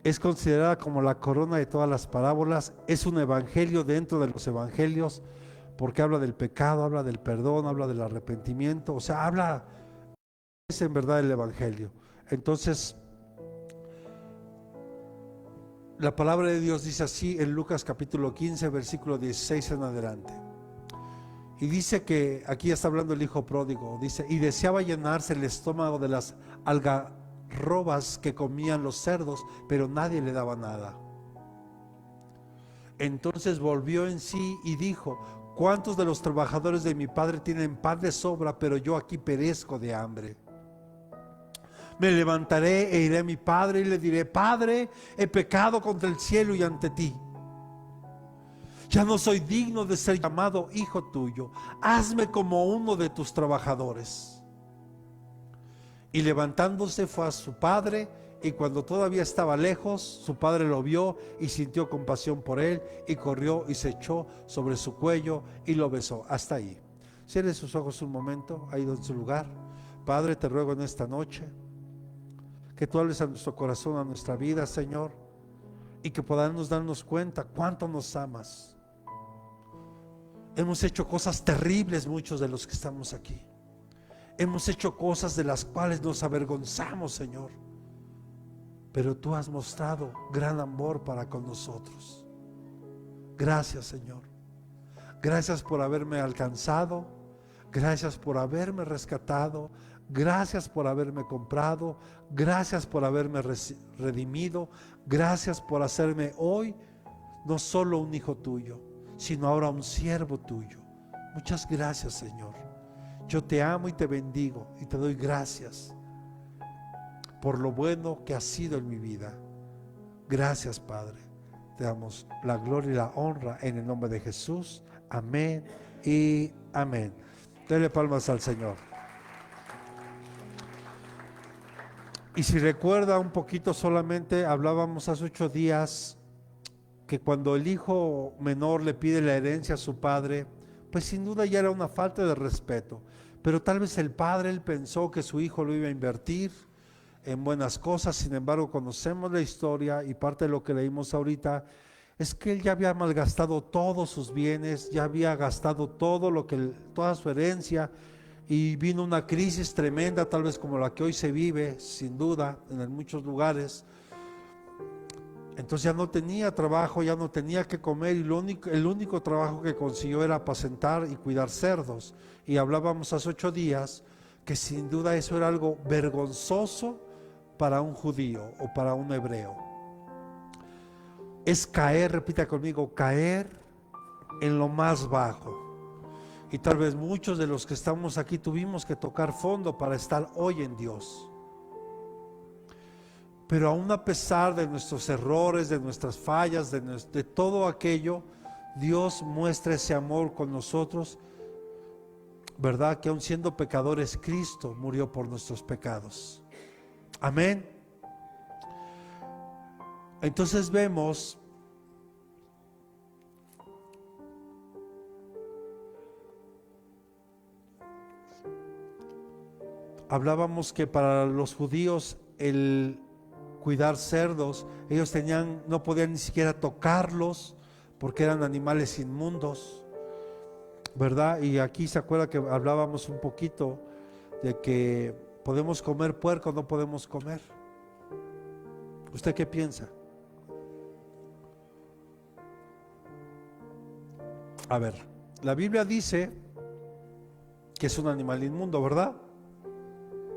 Es considerada como la corona de todas las parábolas. Es un evangelio dentro de los evangelios, porque habla del pecado, habla del perdón, habla del arrepentimiento. O sea, es en verdad el evangelio. Entonces, la palabra de Dios dice así en Lucas capítulo 15, versículo 16 en adelante. Y dice que aquí está hablando el hijo pródigo. Dice: y deseaba llenarse el estómago de las algarrobas que comían los cerdos, pero nadie le daba nada. Entonces volvió en sí y dijo: ¿cuántos de los trabajadores de mi padre tienen pan de sobra, pero yo aquí perezco de hambre? Me levantaré e iré a mi padre y le diré: Padre, he pecado contra el cielo y ante ti. Ya no soy digno de ser llamado hijo tuyo. Hazme como uno de tus trabajadores. Y levantándose fue a su padre, y cuando todavía estaba lejos, su padre lo vio y sintió compasión por él, y corrió y se echó sobre su cuello y lo besó. Hasta ahí. Cierre sus ojos un momento, ahí en su lugar. Padre, te ruego en esta noche que tú hables a nuestro corazón, a nuestra vida, Señor, y que podamos darnos cuenta cuánto nos amas. Hemos hecho cosas terribles muchos de los que estamos aquí. Hemos hecho cosas de las cuales nos avergonzamos, Señor. Pero tú has mostrado gran amor para con nosotros. Gracias, Señor. Gracias por haberme alcanzado. Gracias por haberme rescatado. Gracias por haberme comprado. Gracias por haberme redimido. Gracias por hacerme hoy no solo un hijo tuyo, sino ahora un siervo tuyo. Muchas gracias, Señor. Yo te amo y te bendigo y te doy gracias por lo bueno que has sido en mi vida. Gracias, Padre. Te damos la gloria y la honra en el nombre de Jesús. Amén y amén. Dele palmas al Señor. Y si recuerda un poquito, solamente hablábamos hace 8 días que cuando el hijo menor le pide la herencia a su padre, pues sin duda ya era una falta de respeto. Pero tal vez el padre, él pensó que su hijo lo iba a invertir en buenas cosas. Sin embargo, conocemos la historia y parte de lo que leímos ahorita es que él ya había malgastado todos sus bienes, ya había gastado todo lo que toda su herencia, y vino una crisis tremenda, tal vez como la que hoy se vive, sin duda, en muchos lugares. Entonces ya no tenía trabajo, ya no tenía que comer, y el único trabajo que consiguió era apacentar y cuidar cerdos. Y hablábamos hace 8 días que sin duda eso era algo vergonzoso para un judío o para un hebreo. Es caer, repita conmigo, caer en lo más bajo. Y tal vez muchos de los que estamos aquí tuvimos que tocar fondo para estar hoy en Dios. Pero aún a pesar de nuestros errores, de nuestras fallas, de todo aquello, Dios muestra ese amor con nosotros, ¿verdad? Que aún siendo pecadores, Cristo murió por nuestros pecados. Amén. Entonces vemos hablábamos que para los judíos el cuidar cerdos, ellos no podían ni siquiera tocarlos porque eran animales inmundos, ¿verdad? Y aquí se acuerda que hablábamos un poquito de que podemos comer puerco, no podemos comer. ¿Usted qué piensa? A ver, la Biblia dice que es un animal inmundo, ¿verdad?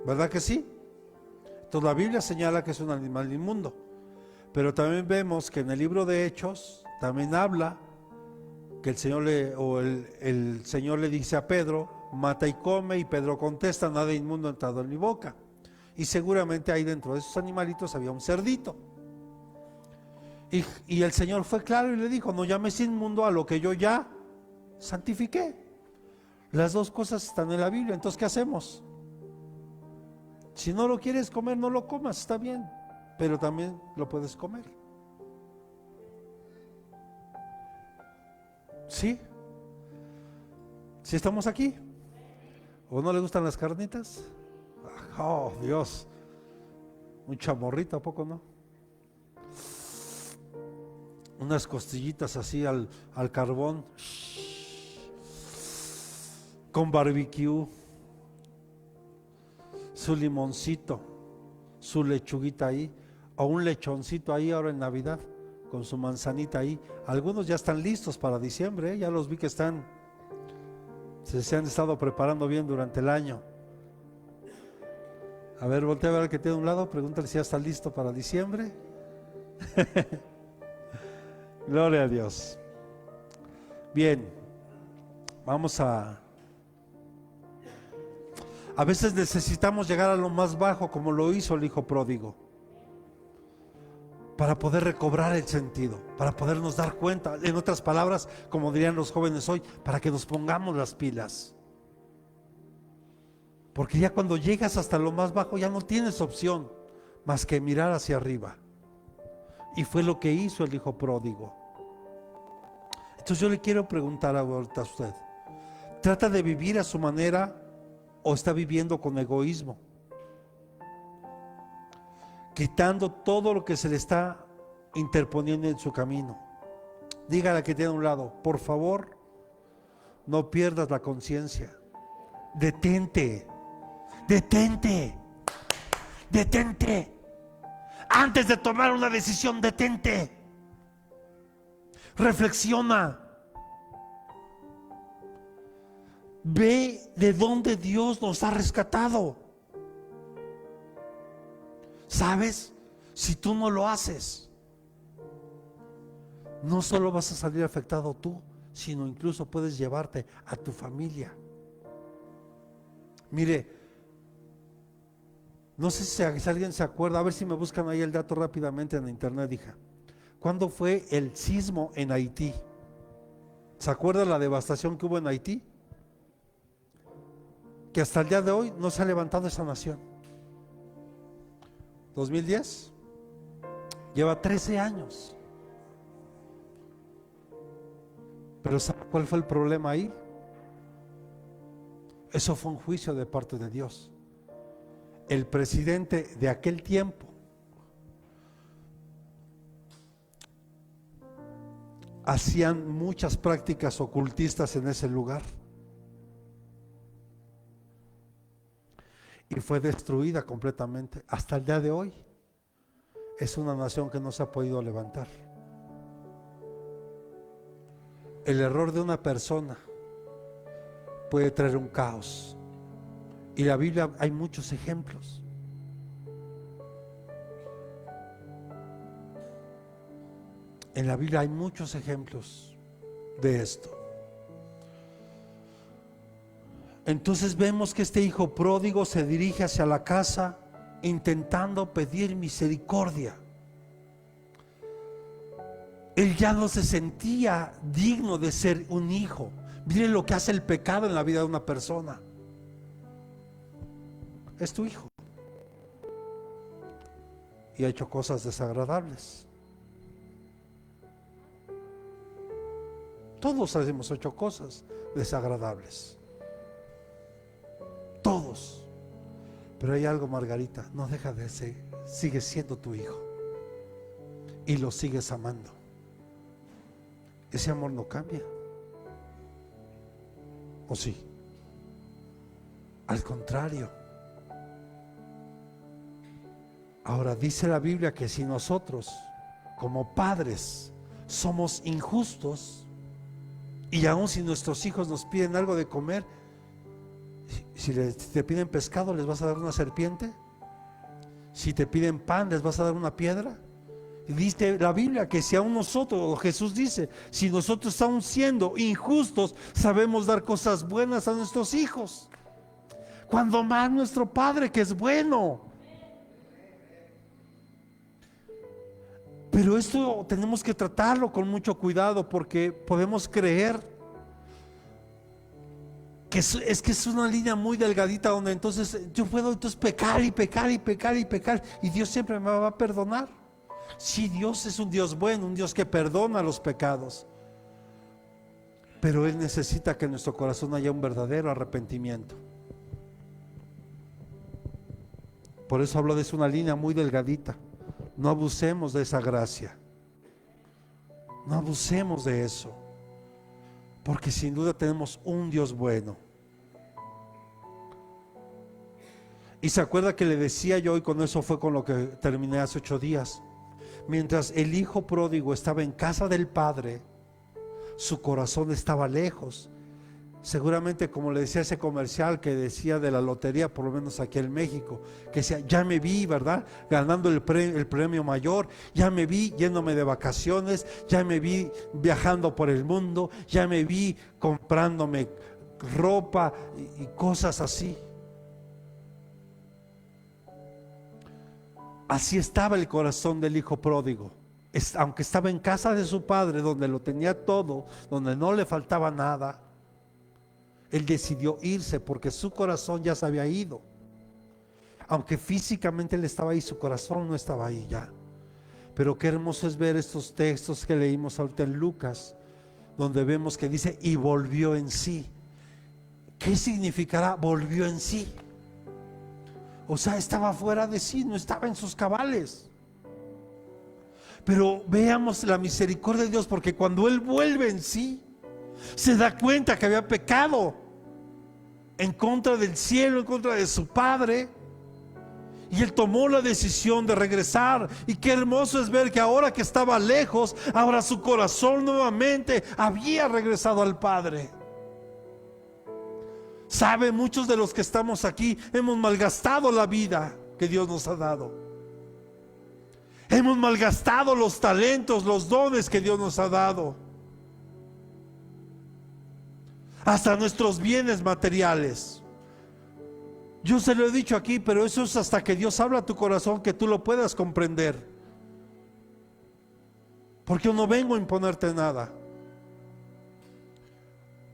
¿Verdad que sí? Entonces la Biblia señala que es un animal inmundo. Pero también vemos que en el libro de Hechos también habla que el Señor le dice a Pedro: mata y come, y Pedro contesta: nada inmundo ha entrado en mi boca. Y seguramente ahí dentro de esos animalitos había un cerdito. Y el Señor fue claro y le dijo: no llames inmundo a lo que yo ya santifiqué. Las dos cosas están en la Biblia. Entonces, ¿qué hacemos? Si no lo quieres comer, no lo comas, está bien, pero también lo puedes comer. ¿Sí? ¿Sí estamos aquí? ¿O no le gustan las carnitas? Oh, Dios, un chamorrito, ¿a poco no? unas costillitas así al carbón, con barbecue, su limoncito, su lechuguita ahí, o un lechoncito ahí ahora en Navidad, con su manzanita ahí. Algunos ya están listos para diciembre, ya los vi que se han estado preparando bien durante el año. A ver, voltea a ver al que tiene a un lado, pregúntale si ya está listo para diciembre. Gloria a Dios. Bien, vamos a veces necesitamos llegar a lo más bajo, como lo hizo el hijo pródigo, para poder recobrar el sentido, para podernos dar cuenta. En otras palabras, como dirían los jóvenes hoy, para que nos pongamos las pilas. Porque ya cuando llegas hasta lo más bajo ya no tienes opción más que mirar hacia arriba. Y fue lo que hizo el hijo pródigo. Entonces yo le quiero preguntar ahorita a usted, ¿trata de vivir a su manera o está viviendo con egoísmo? Quitando todo lo que se le está interponiendo en su camino. Dígale a que tiene a un lado, por favor, no pierdas la conciencia. Detente. Detente. Detente. Antes de tomar una decisión, detente. Reflexiona. Ve de dónde Dios nos ha rescatado. ¿Sabes? Si tú no lo haces, no solo vas a salir afectado tú, sino incluso puedes llevarte a tu familia. Mire, no sé si alguien se acuerda, a ver si me buscan ahí el dato rápidamente en internet, hija. ¿Cuándo fue el sismo en Haití? ¿Se acuerda la devastación que hubo en Haití? Que hasta el día de hoy no se ha levantado esa nación. 2010, lleva 13 años. Pero ¿sabe cuál fue el problema ahí? Eso fue un juicio de parte de Dios. El presidente de aquel tiempo hacían muchas prácticas ocultistas en ese lugar y fue destruida completamente. Hasta el día de hoy es una nación que no se ha podido levantar. El error de una persona puede traer un caos. Y en la Biblia hay muchos ejemplos. En la Biblia hay muchos ejemplos de esto. Entonces vemos que este hijo pródigo se dirige hacia la casa intentando pedir misericordia. Él ya no se sentía digno de ser un hijo. Miren lo que hace el pecado en la vida de una persona. Es tu hijo y ha hecho cosas desagradables. Todos hemos hecho cosas desagradables, todos. Pero hay algo, Margarita, no deja de ser, sigue siendo tu hijo y lo sigues amando. Ese amor no cambia, ¿o sí? Al contrario. Ahora dice la Biblia que si nosotros como padres somos injustos y aun si nuestros hijos nos piden algo de comer, si te piden pescado, ¿les vas a dar una serpiente? Si te piden pan, ¿les vas a dar una piedra? Y dice la Biblia que si aún nosotros, Jesús dice, si nosotros aún siendo injustos sabemos dar cosas buenas a nuestros hijos, cuando más nuestro Padre que es bueno. Pero esto tenemos que tratarlo con mucho cuidado, porque podemos creer que es una línea muy delgadita donde entonces yo puedo pecar y pecar y pecar y pecar y Dios siempre me va a perdonar. Sí, Dios es un Dios bueno, un Dios que perdona los pecados, pero Él necesita que en nuestro corazón haya un verdadero arrepentimiento. Por eso hablo de una línea muy delgadita. No abusemos de esa gracia. No abusemos de eso, porque sin duda tenemos un Dios bueno. Y se acuerda que le decía yo, y con eso fue con lo que terminé hace 8 días, mientras el hijo pródigo estaba en casa del padre, su corazón estaba lejos. Seguramente, como le decía ese comercial que decía de la lotería, por lo menos aquí en México, que decía, ya me vi, ¿verdad?, ganando el premio mayor, ya me vi yéndome de vacaciones, ya me vi viajando por el mundo, ya me vi comprándome ropa y cosas así. Así estaba el corazón del hijo pródigo. Aunque estaba en casa de su padre, donde lo tenía todo, donde no le faltaba nada, él decidió irse porque su corazón ya se había ido. Aunque físicamente él estaba ahí, su corazón no estaba ahí ya. Pero qué hermoso es ver estos textos que leímos ahorita en Lucas, donde vemos que dice, y volvió en sí. ¿Qué significará volvió en sí? O sea, estaba fuera de sí, no estaba en sus cabales. Pero veamos la misericordia de Dios, porque cuando él vuelve en sí, se da cuenta que había pecado en contra del cielo, en contra de su padre, y él tomó la decisión de regresar. Y qué hermoso es ver que ahora que estaba lejos, ahora su corazón nuevamente había regresado al Padre. Sabe, muchos de los que estamos aquí hemos malgastado la vida que Dios nos ha dado. Hemos malgastado los talentos, los dones que Dios nos ha dado. Hasta nuestros bienes materiales. Yo se lo he dicho aquí, pero eso es hasta que Dios habla a tu corazón, que tú lo puedas comprender. Porque yo no vengo a imponerte nada.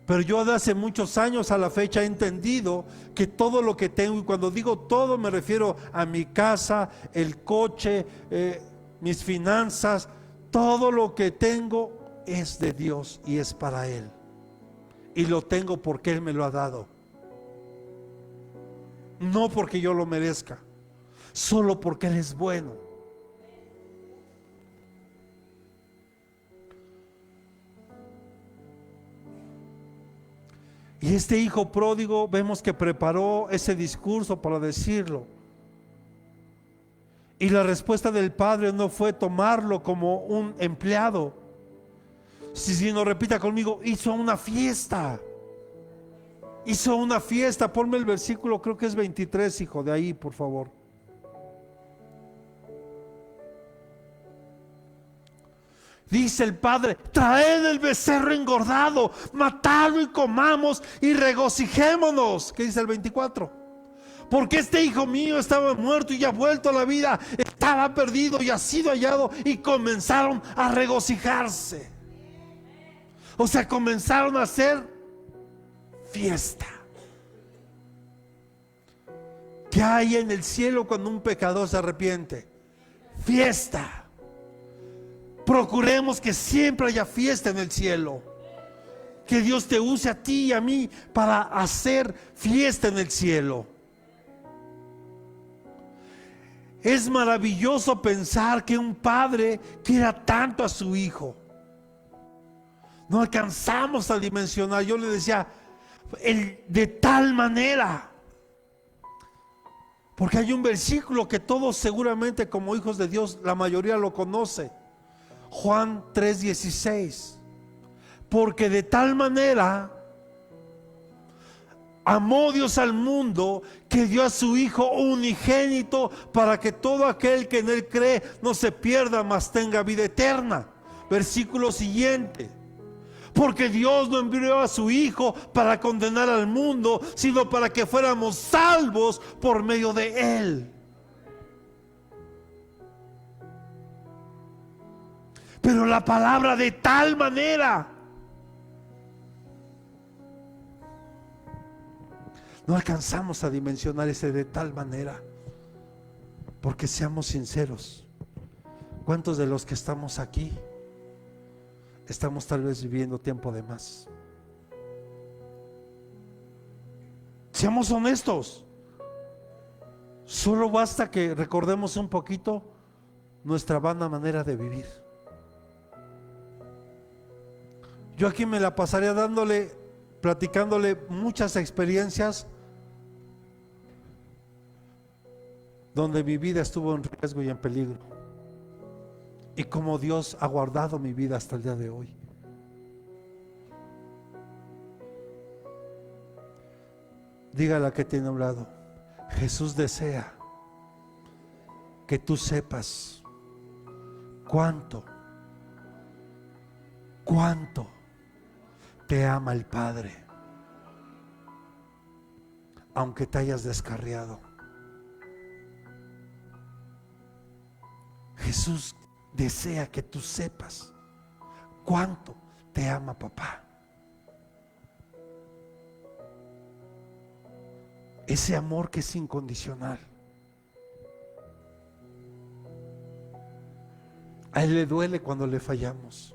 Pero yo de hace muchos años a la fecha he entendido que todo lo que tengo, y cuando digo todo me refiero a mi casa, el coche, mis finanzas, todo lo que tengo es de Dios y es para Él. Y lo tengo porque Él me lo ha dado. No porque yo lo merezca, solo porque Él es bueno. Y este hijo pródigo vemos que preparó ese discurso para decirlo. Y la respuesta del padre no fue tomarlo como un empleado, sino, repita conmigo, hizo una fiesta. Hizo una fiesta. Ponme el versículo, creo que es 23, hijo, de ahí, por favor. Dice el padre, traed el becerro engordado, matadlo y comamos y regocijémonos. ¿Qué dice el 24? Porque este hijo mío estaba muerto y ya vuelto a la vida, estaba perdido y ha sido hallado. Y comenzaron a regocijarse. O sea, comenzaron a hacer fiesta. ¿Qué hay en el cielo cuando un pecador se arrepiente? Fiesta. Procuremos que siempre haya fiesta en el cielo. Que Dios te use a ti y a mí para hacer fiesta en el cielo. Es maravilloso pensar que un padre quiera tanto a su hijo. No alcanzamos a dimensionar. Yo le decía, de tal manera. Porque hay un versículo que todos seguramente como hijos de Dios, la mayoría lo conoce. Juan 3:16. Porque de tal manera amó Dios al mundo que dio a su Hijo unigénito para que todo aquel que en Él cree no se pierda, mas tenga vida eterna. Versículo siguiente. Porque Dios no envió a su Hijo para condenar al mundo, sino para que fuéramos salvos por medio de Él. Pero la palabra de tal manera, no alcanzamos a dimensionar ese de tal manera. Porque seamos sinceros, ¿cuántos de los que estamos aquí estamos tal vez viviendo tiempo de más? Seamos honestos. Solo basta que recordemos un poquito nuestra vana manera de vivir. Yo aquí me la pasaría platicándole muchas experiencias donde mi vida estuvo en riesgo y en peligro, y cómo Dios ha guardado mi vida hasta el día de hoy. Dígale a que tiene a un lado: Jesús desea que tú sepas cuánto te ama el Padre, aunque te hayas descarriado. Jesús desea que tú sepas cuánto te ama papá. Ese amor que es incondicional. A Él le duele cuando le fallamos.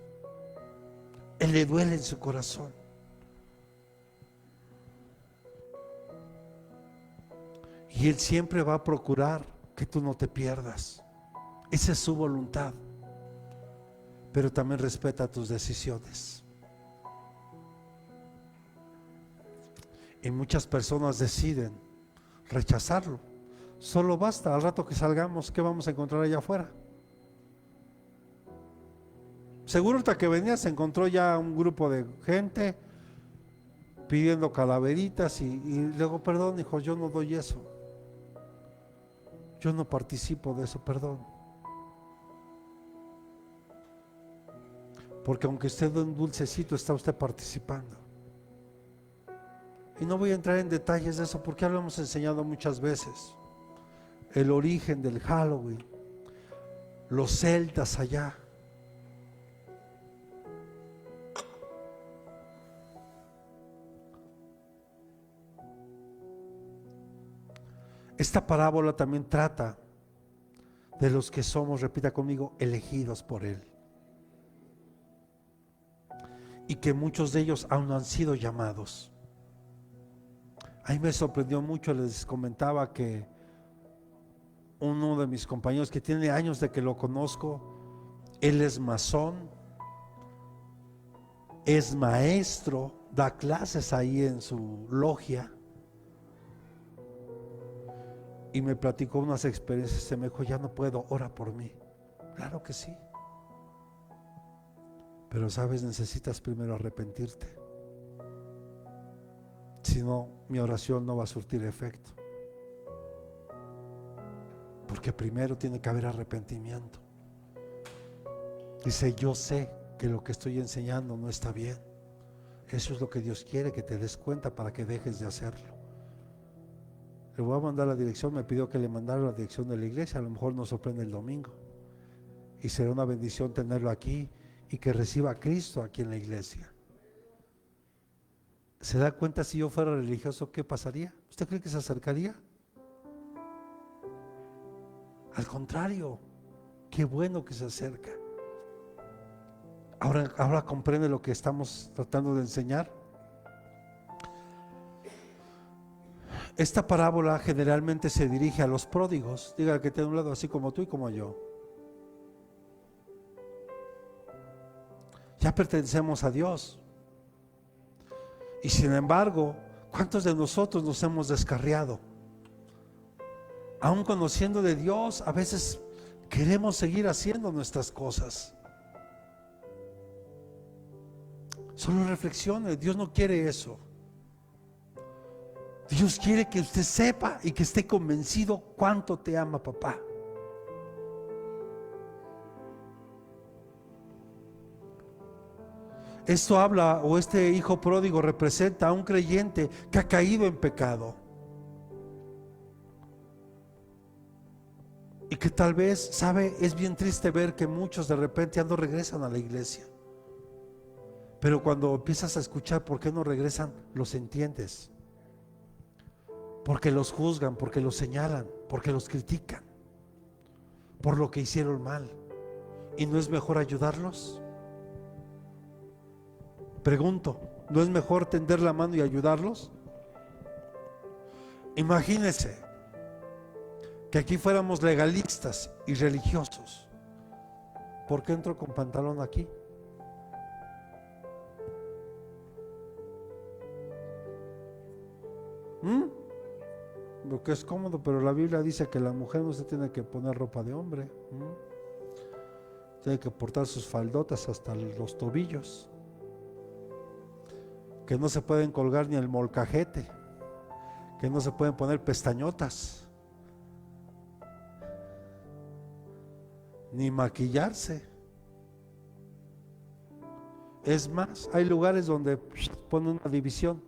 Él le duele en su corazón. Y Él siempre va a procurar que tú no te pierdas. Esa es su voluntad. Pero también respeta tus decisiones. Y muchas personas deciden rechazarlo. Solo basta, al rato que salgamos, ¿qué vamos a encontrar allá afuera? Seguro hasta que venía se encontró ya un grupo de gente pidiendo calaveritas y luego, perdón, hijo, yo no doy eso. Yo no participo de eso, perdón. Porque aunque usted dé un dulcecito, está usted participando. Y no voy a entrar en detalles de eso porque ya lo hemos enseñado muchas veces. El origen del Halloween, los celtas allá. Esta parábola también trata de los que somos, repita conmigo, elegidos por Él. Y que muchos de ellos aún no han sido llamados. A mí me sorprendió mucho, les comentaba que uno de mis compañeros que tiene años de que lo conozco, él es masón, es maestro, da clases ahí en su logia. Y me platicó unas experiencias, se me dijo, ya no puedo, ora por mí. Claro que sí. Pero sabes, necesitas primero arrepentirte. Si no, mi oración no va a surtir efecto. Porque primero tiene que haber arrepentimiento. Dice, yo sé que lo que estoy enseñando no está bien. Eso es lo que Dios quiere, que te des cuenta para que dejes de hacerlo. Le voy a mandar la dirección, me pidió que le mandara la dirección de la iglesia, a lo mejor nos sorprende el domingo. Y será una bendición tenerlo aquí y que reciba a Cristo aquí en la iglesia. ¿Se da cuenta si yo fuera religioso qué pasaría? ¿Usted cree que se acercaría? Al contrario, qué bueno que se acerca. Ahora comprende lo que estamos tratando de enseñar. Esta parábola generalmente se dirige a los pródigos. Diga que tiene un lado, así como tú y como yo. Ya pertenecemos a Dios. Y sin embargo, ¿cuántos de nosotros nos hemos descarriado? Aún conociendo de Dios, a veces queremos seguir haciendo nuestras cosas. Solo reflexione, Dios no quiere eso. Dios quiere que usted sepa y que esté convencido cuánto te ama papá. Esto habla, o este hijo pródigo representa a un creyente que ha caído en pecado y que tal vez, sabe, es bien triste ver que muchos de repente ya no regresan a la iglesia, pero cuando empiezas a escuchar por qué no regresan, los entiendes, porque los juzgan, porque los señalan, porque los critican por lo que hicieron mal. ¿Y no es mejor ayudarlos? Pregunto, ¿no es mejor tender la mano y ayudarlos? Imagínense que aquí fuéramos legalistas y religiosos. ¿Por qué entro con pantalón aquí? ¿Mm? Lo que es cómodo, pero la Biblia dice que la mujer no se tiene que poner ropa de hombre. Tiene que portar sus faldotas hasta los tobillos, que no se pueden colgar ni el molcajete, que no se pueden poner pestañotas, ni maquillarse. Es más, hay lugares donde ponen una división,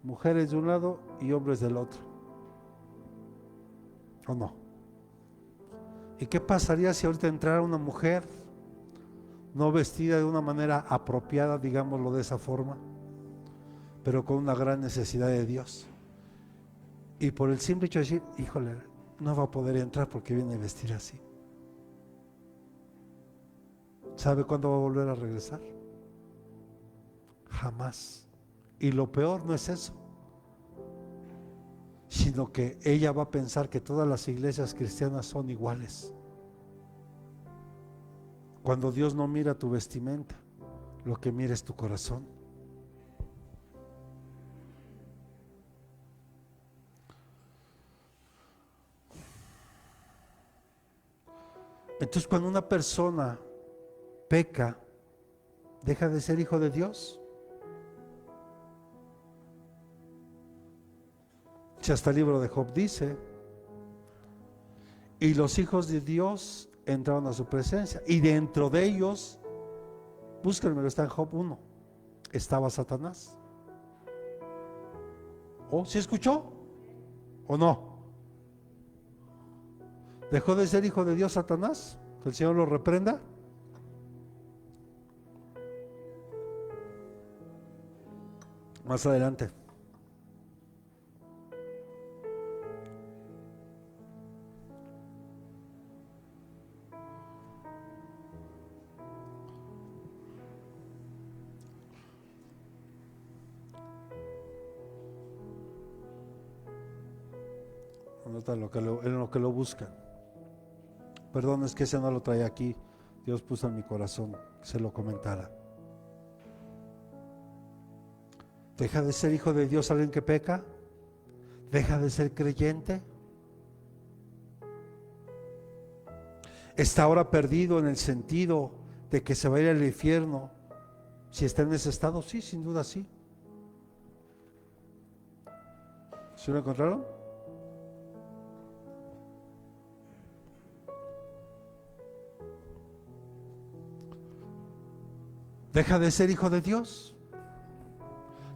mujeres de un lado y hombres del otro, ¿o no? ¿Y qué pasaría si ahorita entrara una mujer no vestida de una manera apropiada, digámoslo de esa forma, pero con una gran necesidad de Dios? Y por el simple hecho de decir, híjole, no va a poder entrar porque viene vestida así. ¿Sabe cuándo va a volver a regresar? Jamás. Y lo peor no es eso, sino que ella va a pensar que todas las iglesias cristianas son iguales. Cuando Dios no mira tu vestimenta, lo que mira es tu corazón. Entonces, cuando una persona peca, deja de ser hijo de Dios. Si hasta el libro de Job dice, y los hijos de Dios entraron a su presencia, y dentro de ellos, búsquenmelo, está en Job 1, estaba Satanás. ¿Oh, sí escuchó? ¿O no? ¿Dejó de ser hijo de Dios Satanás? ¿Que el Señor lo reprenda? Más adelante. En lo que lo buscan. Perdón, es que ese no lo traía aquí. Dios puso en mi corazón que se lo comentara. ¿Deja de ser hijo de Dios alguien que peca? ¿Deja de ser creyente? ¿Está ahora perdido en el sentido de que se va a ir al infierno si está en ese estado? Sí, sin duda sí. ¿Sí lo encontraron? ¿Deja de ser hijo de Dios?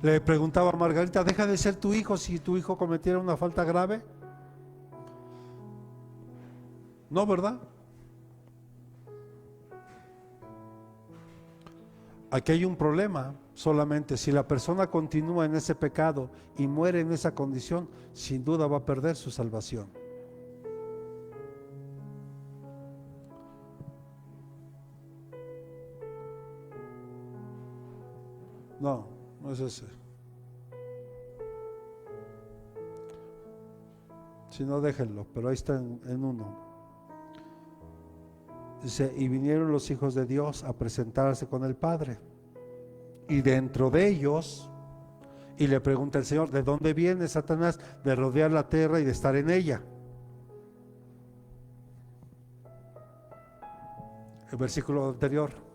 Le preguntaba a Margarita, ¿deja de ser tu hijo si tu hijo cometiera una falta grave? No, ¿verdad? Aquí hay un problema solamente. Si la persona continúa en ese pecado y muere en esa condición, sin duda va a perder su salvación. No, no es ese. Si no, déjenlo, pero ahí está en uno. Dice, y vinieron los hijos de Dios a presentarse con el Padre. Y dentro de ellos, y le pregunta el Señor, ¿de dónde viene Satanás? De rodear la tierra y de estar en ella. El versículo anterior.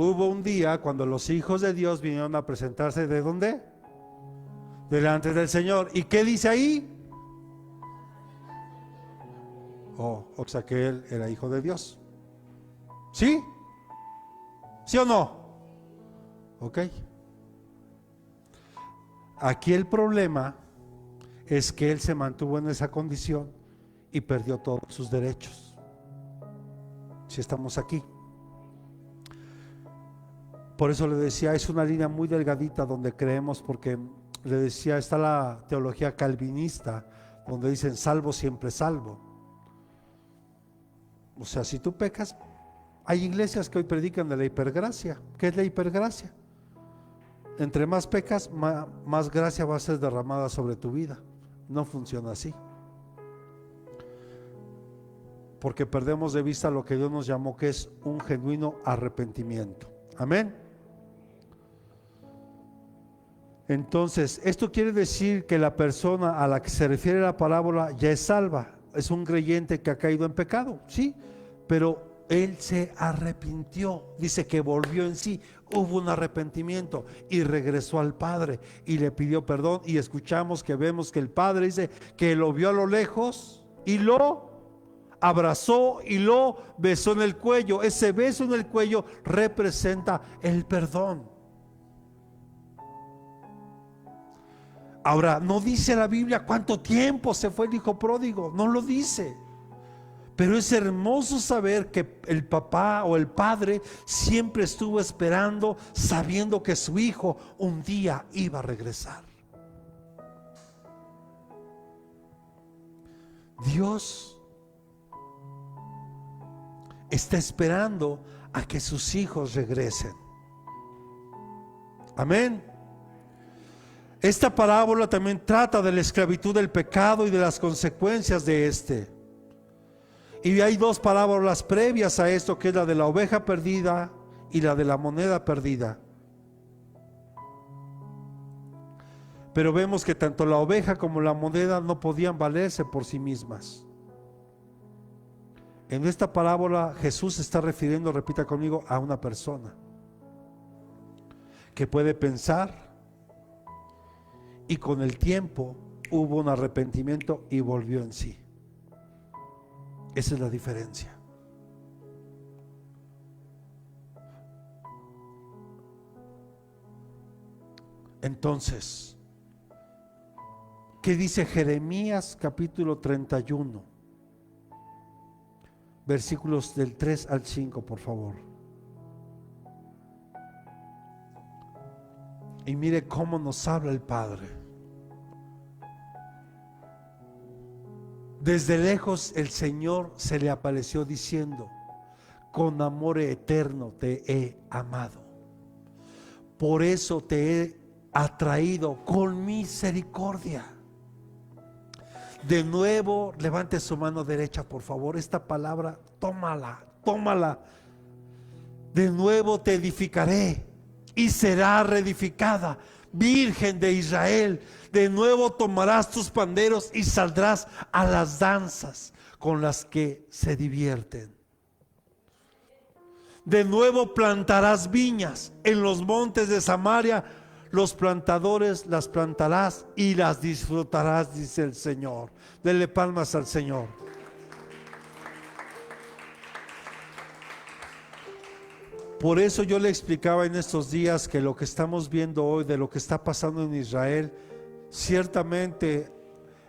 Hubo un día cuando los hijos de Dios vinieron a presentarse, ¿de dónde? Delante del Señor. ¿Y qué dice ahí? O sea que él era hijo de Dios. ¿Sí? ¿Sí o no? Ok. Aquí el problema es que él se mantuvo en esa condición y perdió todos sus derechos. Si estamos aquí. Por eso le decía, es una línea muy delgadita donde creemos, porque le decía, está la teología calvinista, donde dicen salvo siempre salvo. O sea, si tú pecas, hay iglesias que hoy predican de la hipergracia. ¿Qué es la hipergracia? Entre más pecas, más gracia va a ser derramada sobre tu vida. No funciona así. Porque perdemos de vista lo que Dios nos llamó, que es un genuino arrepentimiento. Amén. Entonces, esto quiere decir que la persona a la que se refiere la parábola ya es salva. Es un creyente que ha caído en pecado, sí, pero él se arrepintió. Dice que volvió en sí, hubo un arrepentimiento y regresó al Padre y le pidió perdón. Y escuchamos que vemos que el Padre dice que lo vio a lo lejos y lo abrazó y lo besó en el cuello. Ese beso en el cuello representa el perdón. Ahora, no dice la Biblia cuánto tiempo se fue el hijo pródigo, no lo dice. Pero es hermoso saber que el papá o el padre siempre estuvo esperando, sabiendo que su hijo un día iba a regresar. Dios está esperando a que sus hijos regresen. Amén. Esta parábola también trata de la esclavitud del pecado y de las consecuencias de este. Y hay dos parábolas previas a esto, que es la de la oveja perdida y la de la moneda perdida. Pero vemos que tanto la oveja como la moneda no podían valerse por sí mismas. En esta parábola Jesús se está refiriendo, repita conmigo, a una persona que puede pensar, y con el tiempo hubo un arrepentimiento y volvió en sí. Esa es la diferencia. Entonces, ¿qué dice Jeremías capítulo 31? Versículos del 3 al 5, por favor. Y mire cómo nos habla el Padre. Desde lejos el Señor se le apareció diciendo: con amor eterno te he amado, por eso te he atraído con misericordia. De nuevo, levante su mano derecha, por favor. Esta palabra, tómala. De nuevo te edificaré y será reedificada, Virgen de Israel. De nuevo tomarás tus panderos y saldrás a las danzas con las que se divierten. De nuevo plantarás viñas en los montes de Samaria. Los plantadores las plantarás y las disfrutarás, dice el Señor. Denle palmas al Señor. Por eso yo le explicaba en estos días que lo que estamos viendo hoy, de lo que está pasando en Israel, ciertamente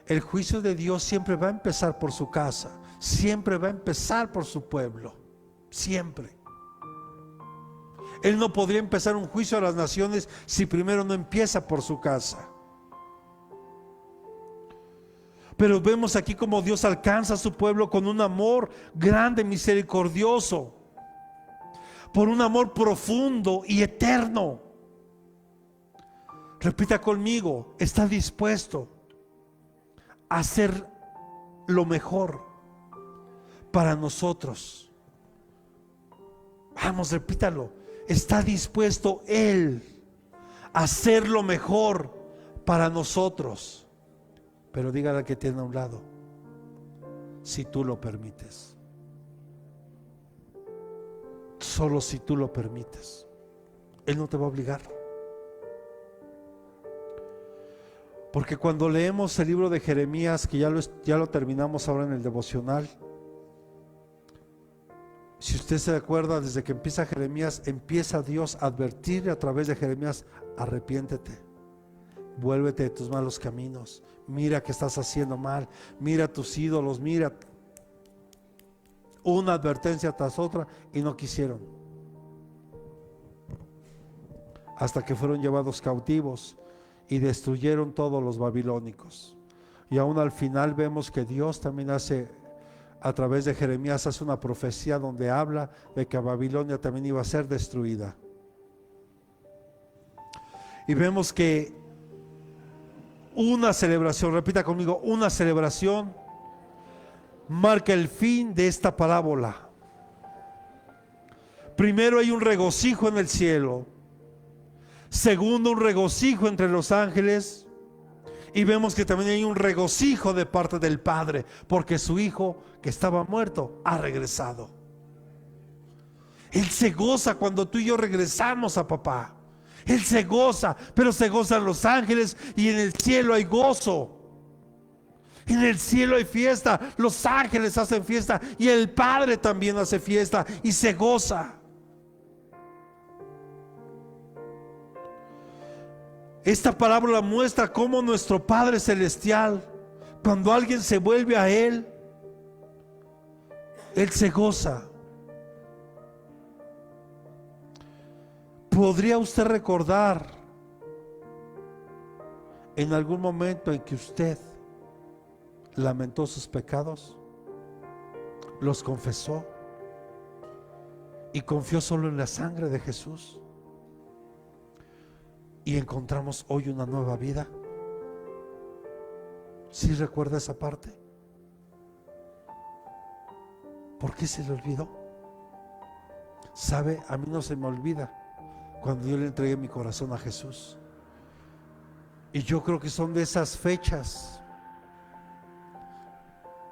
el juicio de Dios siempre va a empezar por su casa, siempre va a empezar por su pueblo, siempre. Él no podría empezar un juicio a las naciones si primero no empieza por su casa. Pero vemos aquí como Dios alcanza a su pueblo con un amor grande, misericordioso, por un amor profundo y eterno. Repita conmigo: está dispuesto a hacer lo mejor para nosotros. Vamos, repítalo. Está dispuesto Él a hacer lo mejor para nosotros. Pero dígale al que tiene a un lado: si tú lo permites. Solo si tú lo permites. Él no te va a obligar. Porque cuando leemos el libro de Jeremías, que ya lo terminamos ahora en el devocional, si usted se acuerda, desde que empieza Jeremías, empieza Dios a advertir a través de Jeremías: arrepiéntete, vuélvete de tus malos caminos, mira que estás haciendo mal, mira tus ídolos, mira. Una advertencia tras otra, y no quisieron, hasta que fueron llevados cautivos y destruyeron todos los babilónicos. Y aún al final vemos que Dios también hace, a través de Jeremías, hace una profecía donde habla de que Babilonia también iba a ser destruida. Y vemos que una celebración, repita conmigo, una celebración marca el fin de esta parábola. Primero hay un regocijo en el cielo, Segundo, un regocijo entre los ángeles. Y vemos que también hay un regocijo de parte del Padre, porque su Hijo que estaba muerto ha regresado. Él se goza cuando tú y yo regresamos a papá. Él se goza, pero se gozan los ángeles y en el cielo hay gozo. En el cielo hay fiesta, los ángeles hacen fiesta y el Padre también hace fiesta y se goza. Esta parábola muestra cómo nuestro Padre Celestial, cuando alguien se vuelve a Él, Él se goza. ¿Podría usted recordar en algún momento en que usted lamentó sus pecados, los confesó y confió solo en la sangre de Jesús, y encontramos hoy una nueva vida? ¿Sí recuerda esa parte? ¿Por qué se le olvidó? ¿Sabe? A mí no se me olvida cuando yo le entregué mi corazón a Jesús. Y yo creo que son de esas fechas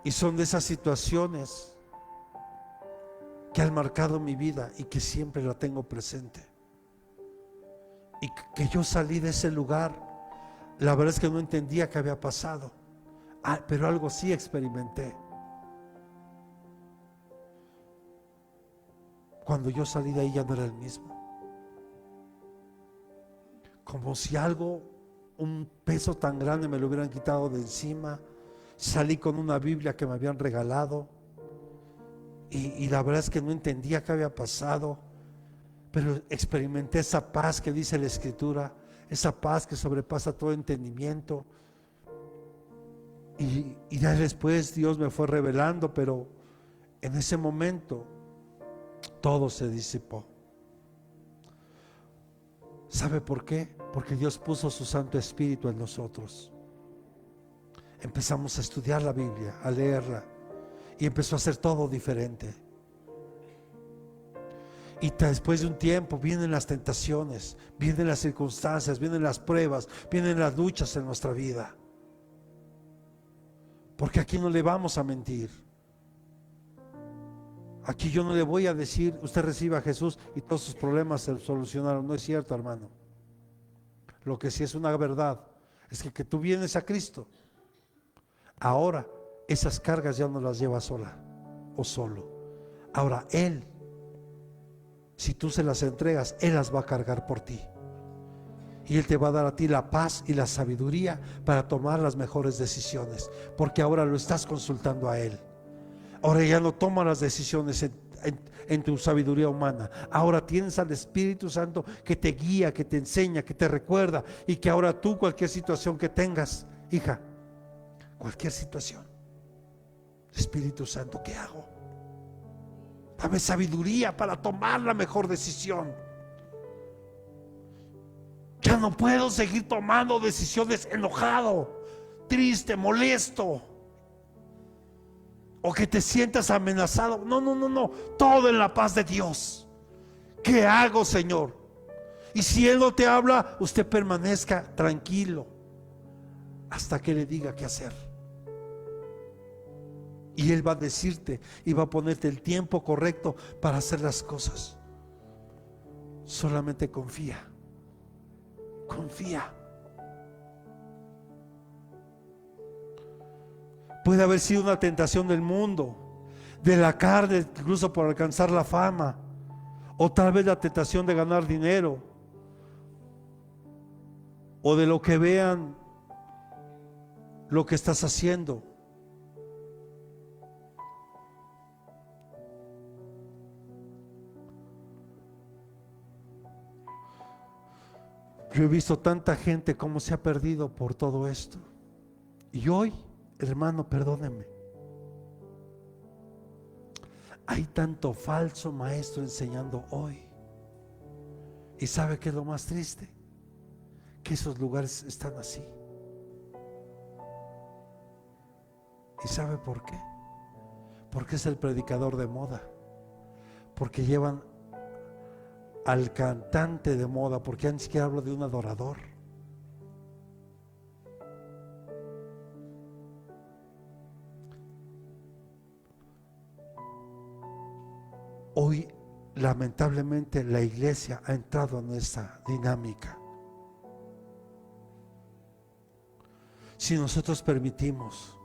y son de esas situaciones que han marcado mi vida y que siempre la tengo presente. Y que yo salí de ese lugar, la verdad es que no entendía qué había pasado, pero algo sí experimenté. Cuando yo salí de ahí ya no era el mismo. Como si algo, un peso tan grande me lo hubieran quitado de encima. Salí con una Biblia que me habían regalado y la verdad es que no entendía qué había pasado, pero experimenté esa paz que dice la Escritura, esa paz que sobrepasa todo entendimiento. Y ya después Dios me fue revelando, pero en ese momento todo se disipó. ¿Sabe por qué? Porque Dios puso su Santo Espíritu en nosotros. Empezamos a estudiar la Biblia, a leerla, y empezó a ser todo diferente. Y después de un tiempo vienen las tentaciones, vienen las circunstancias, vienen las pruebas, vienen las luchas en nuestra vida. Porque aquí no le vamos a mentir. Aquí yo no le voy a decir, usted recibe a Jesús y todos sus problemas se solucionaron. No es cierto, hermano. Lo que sí es una verdad es que tú vienes a Cristo, ahora esas cargas ya no las llevas sola o solo. Ahora Él, si tú se las entregas, Él las va a cargar por ti. Y Él te va a dar a ti la paz y la sabiduría para tomar las mejores decisiones, porque ahora lo estás consultando a Él. Ahora ya no tomas las decisiones en tu sabiduría humana. Ahora tienes al Espíritu Santo que te guía, que te enseña, que te recuerda, y que ahora tú, cualquier situación que tengas, hija, cualquier situación, Espíritu Santo, ¿qué hago? Dame sabiduría para tomar la mejor decisión. Ya no puedo seguir tomando decisiones enojado, triste, molesto, o que te sientas amenazado. No, todo en la paz de Dios. ¿Qué hago, Señor? Y si Él no te habla, usted permanezca tranquilo hasta que le diga qué hacer. Y Él va a decirte y va a ponerte el tiempo correcto para hacer las cosas. Solamente confía. Confía. Puede haber sido una tentación del mundo, de la carne, incluso por alcanzar la fama, o tal vez la tentación de ganar dinero, o de lo que vean lo que estás haciendo. Yo he visto tanta gente cómo se ha perdido por todo esto. Y hoy, hermano, perdóneme, hay tanto falso maestro enseñando hoy. ¿Y sabe qué es lo más triste? Que esos lugares están así. ¿Y sabe por qué? Porque es el predicador de moda. Porque llevan al cantante de moda, porque ya ni siquiera hablo de un adorador. Hoy, lamentablemente, la iglesia ha entrado en esta dinámica. Si nosotros permitimos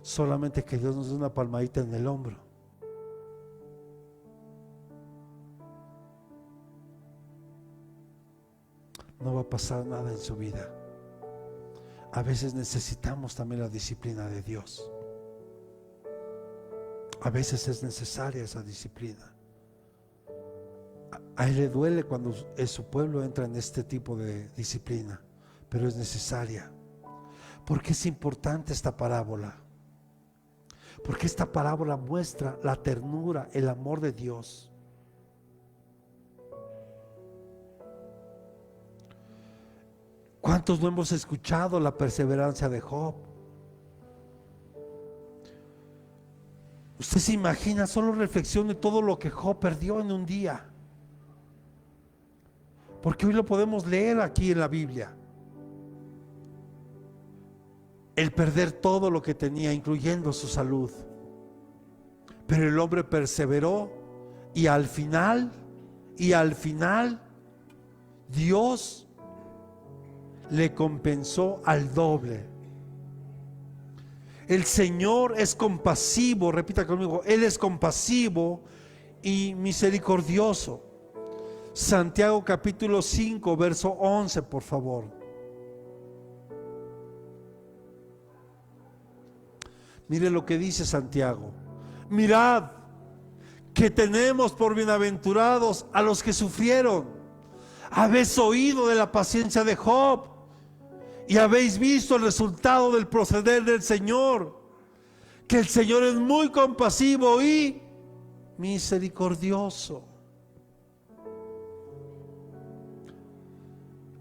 solamente que Dios nos dé una palmadita en el hombro, no va a pasar nada en su vida. A veces necesitamos también la disciplina de Dios. A veces es necesaria esa disciplina. A Él le duele cuando su pueblo entra en este tipo de disciplina, pero es necesaria. ¿Por qué es importante esta parábola? Porque esta parábola muestra la ternura, el amor de Dios. ¿Cuántos no hemos escuchado la perseverancia de Job? Usted se imagina, solo reflexione todo lo que Job perdió en un día. Porque hoy lo podemos leer aquí en la Biblia. El perder todo lo que tenía, incluyendo su salud. Pero el hombre perseveró y al final, Dios le compensó al doble. El Señor es compasivo, repita conmigo, Él es compasivo y misericordioso. Santiago capítulo 5, verso 11, por favor. Mire lo que dice Santiago. Mirad que tenemos por bienaventurados a los que sufrieron. Habéis oído de la paciencia de Job y habéis visto el resultado del proceder del Señor, que el Señor es muy compasivo y misericordioso.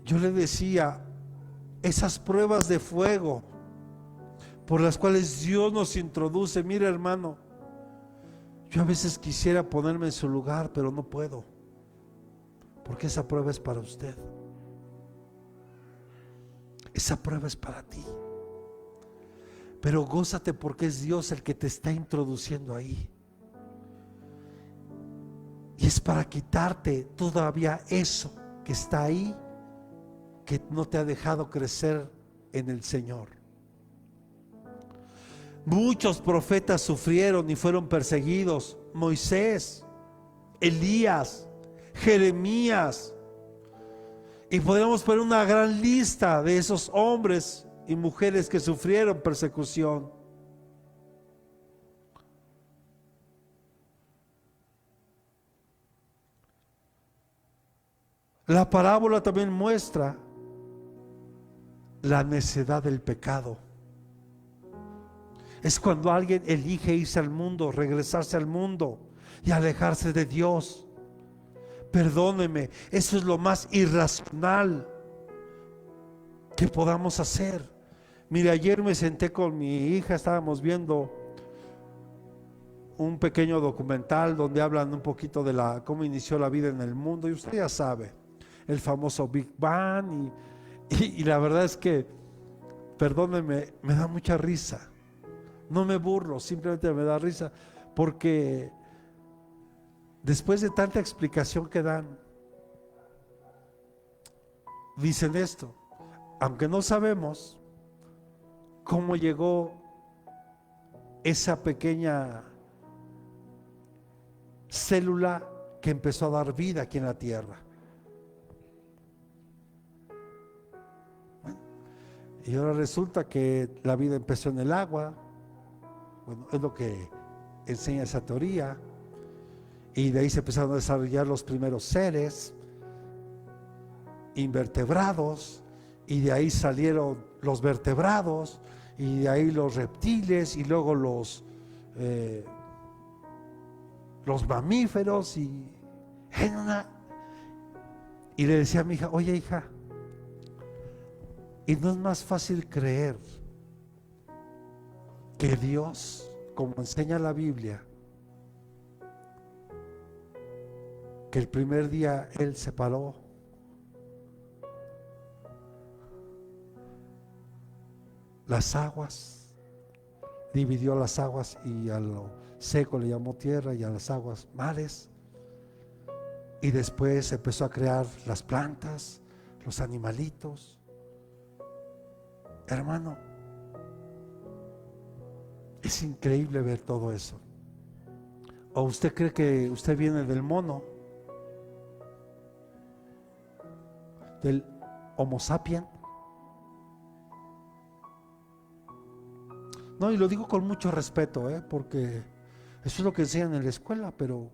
Yo le decía, esas pruebas de fuego por las cuales Dios nos introduce, mire hermano, yo a veces quisiera ponerme en su lugar, pero no puedo, porque esa prueba es para usted. Esa prueba es para ti. Pero gózate porque es Dios el que te está introduciendo ahí. Y es para quitarte todavía eso que está ahí, que no te ha dejado crecer en el Señor. Muchos profetas sufrieron y fueron perseguidos. Moisés, Elías, Jeremías. Y podemos poner una gran lista de esos hombres y mujeres que sufrieron persecución. La parábola también muestra la necedad del pecado. Es cuando alguien elige irse al mundo, regresarse al mundo y alejarse de Dios. Perdóneme, eso es lo más irracional que podamos hacer. Mire, ayer me senté con mi hija, estábamos viendo un pequeño documental donde hablan un poquito de cómo inició la vida en el mundo, y usted ya sabe, el famoso Big Bang, y la verdad es que, perdóneme, me da mucha risa. No me burlo, simplemente me da risa, porque después de tanta explicación que dan, dicen esto, aunque no sabemos cómo llegó esa pequeña célula que empezó a dar vida aquí en la tierra. Y ahora resulta que la vida empezó en el agua. Bueno, es lo que enseña esa teoría. Y de ahí se empezaron a desarrollar los primeros seres invertebrados, y de ahí salieron los vertebrados, y de ahí los reptiles, y luego los mamíferos, y le decía a mi hija, oye hija, ¿y no es más fácil creer que Dios, como enseña la Biblia, que el primer día él separó las aguas, dividió las aguas y a lo seco le llamó tierra y a las aguas mares, y después empezó a crear las plantas, los animalitos. Hermano, es increíble ver todo eso. ¿O usted cree que usted viene del mono, del Homo sapiens? No, y lo digo con mucho respeto, porque eso es lo que enseñan en la escuela, pero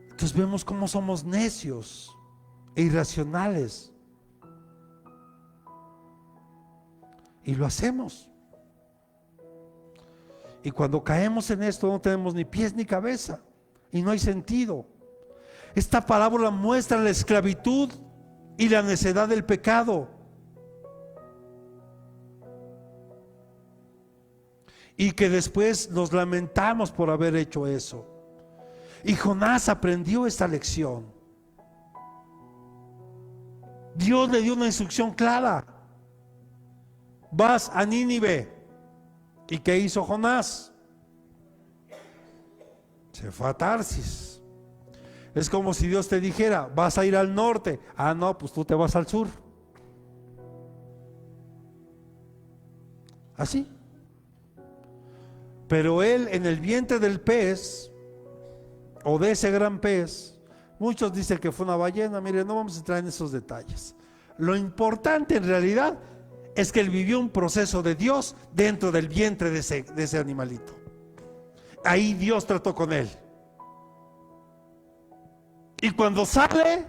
entonces vemos cómo somos necios e irracionales, y lo hacemos. Y cuando caemos en esto no tenemos ni pies ni cabeza y no hay sentido. Esta parábola muestra la esclavitud y la necedad del pecado. Y que después nos lamentamos por haber hecho eso. Y Jonás aprendió esta lección. Dios le dio una instrucción clara: vas a Nínive. ¿Y qué hizo Jonás? Se fue a Tarsis. Es como si Dios te dijera: vas a ir al norte. Ah, no, pues tú te vas al sur. Así. Pero él, en el vientre del pez, o de ese gran pez, muchos dicen que fue una ballena. Mire, no vamos a entrar en esos detalles. Lo importante en realidad es que él vivió un proceso de Dios dentro del vientre de ese animalito. Ahí Dios trató con él. Y cuando sale,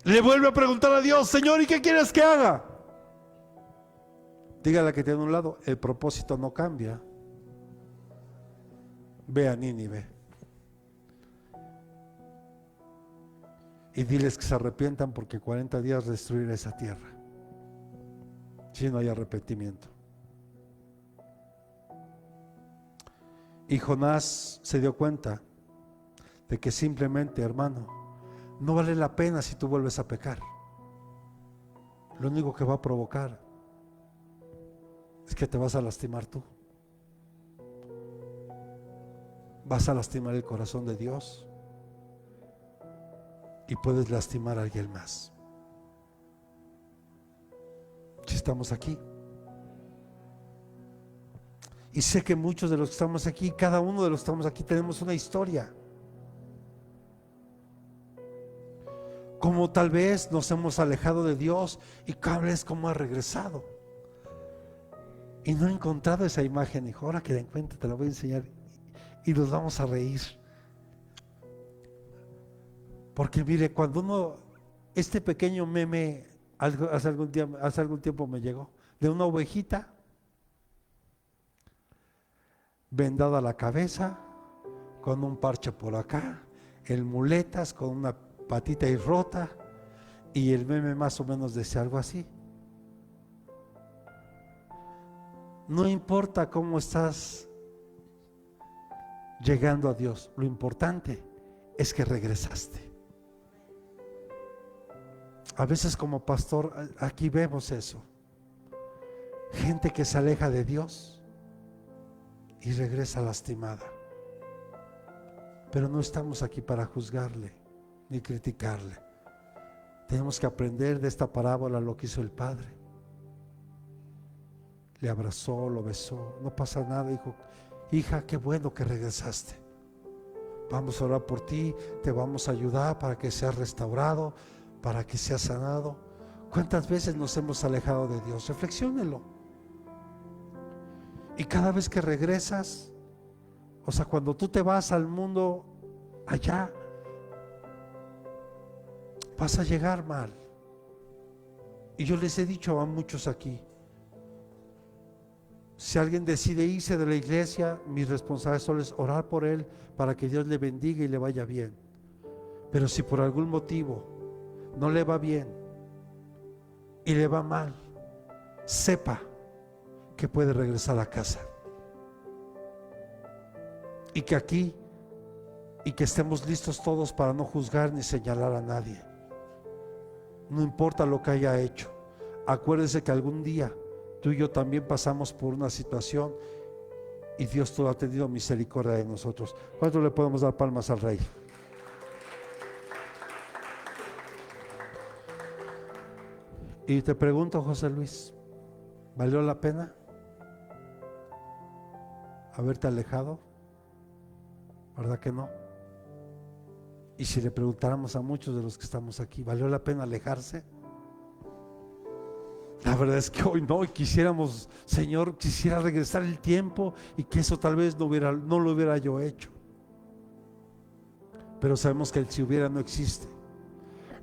le vuelve a preguntar a Dios: Señor, ¿y qué quieres que haga? Dígale que tiene a un lado: el propósito no cambia. Ve a Nínive y diles que se arrepientan, porque 40 días destruirá esa tierra si no hay arrepentimiento. Y Jonás se dio cuenta de que simplemente, hermano, no vale la pena si tú vuelves a pecar. Lo único que va a provocar es que te vas a lastimar tú. Vas a lastimar el corazón de Dios y puedes lastimar a alguien más. Si estamos aquí, y sé que muchos de los que estamos aquí, cada uno de los que estamos aquí, tenemos una historia. Como tal vez nos hemos alejado de Dios y cada vez como ha regresado y no he encontrado esa imagen. Dijo: ahora que la encuentre te la voy a enseñar y nos vamos a reír. Porque mire, cuando uno, este pequeño meme hace algún tiempo me llegó, de una ovejita vendada a la cabeza, con un parche por acá, en muletas, con una patita ahí rota, y el meme más o menos decía algo así: no importa cómo estás llegando a Dios, lo importante es que regresaste. A veces como pastor aquí vemos eso, gente que se aleja de Dios y regresa lastimada. Pero no estamos aquí para juzgarle ni criticarle. Tenemos que aprender de esta parábola lo que hizo el padre. Le abrazó, lo besó, no pasa nada. Dijo: hija, qué bueno que regresaste. Vamos a orar por ti, te vamos a ayudar para que seas restaurado, para que seas sanado. ¿Cuántas veces nos hemos alejado de Dios? Reflexiónelo. Y cada vez que regresas, o sea, cuando tú te vas al mundo allá, vas a llegar mal. Y yo les he dicho a muchos aquí: si alguien decide irse de la iglesia, mi responsabilidad solo es orar por él para que Dios le bendiga y le vaya bien. Pero si por algún motivo no le va bien y le va mal, sepa que puede regresar a casa. Y que aquí, y que estemos listos todos para no juzgar ni señalar a nadie. No importa lo que haya hecho. Acuérdese que algún día tú y yo también pasamos por una situación y Dios todo ha tenido misericordia de nosotros. ¿Cuánto le podemos dar palmas al Rey? Y te pregunto, José Luis, ¿valió la pena haberte alejado? ¿Verdad que no? Y si le preguntáramos a muchos de los que estamos aquí, ¿valió la pena alejarse? La verdad es que hoy no, y quisiéramos, Señor, quisiera regresar el tiempo y que eso tal vez no lo hubiera yo hecho. Pero sabemos que el si hubiera no existe.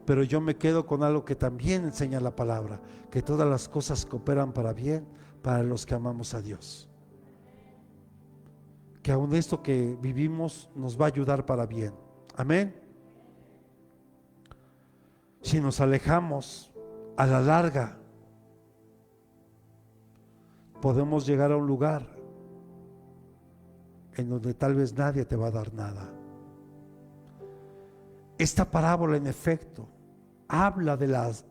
Pero yo me quedo con algo que también enseña la palabra, que todas las cosas cooperan para bien para los que amamos a Dios. Que aún esto que vivimos nos va a ayudar para bien. Amén. Si nos alejamos, a la larga podemos llegar a un lugar en donde tal vez nadie te va a dar nada. Esta parábola, en efecto, habla de las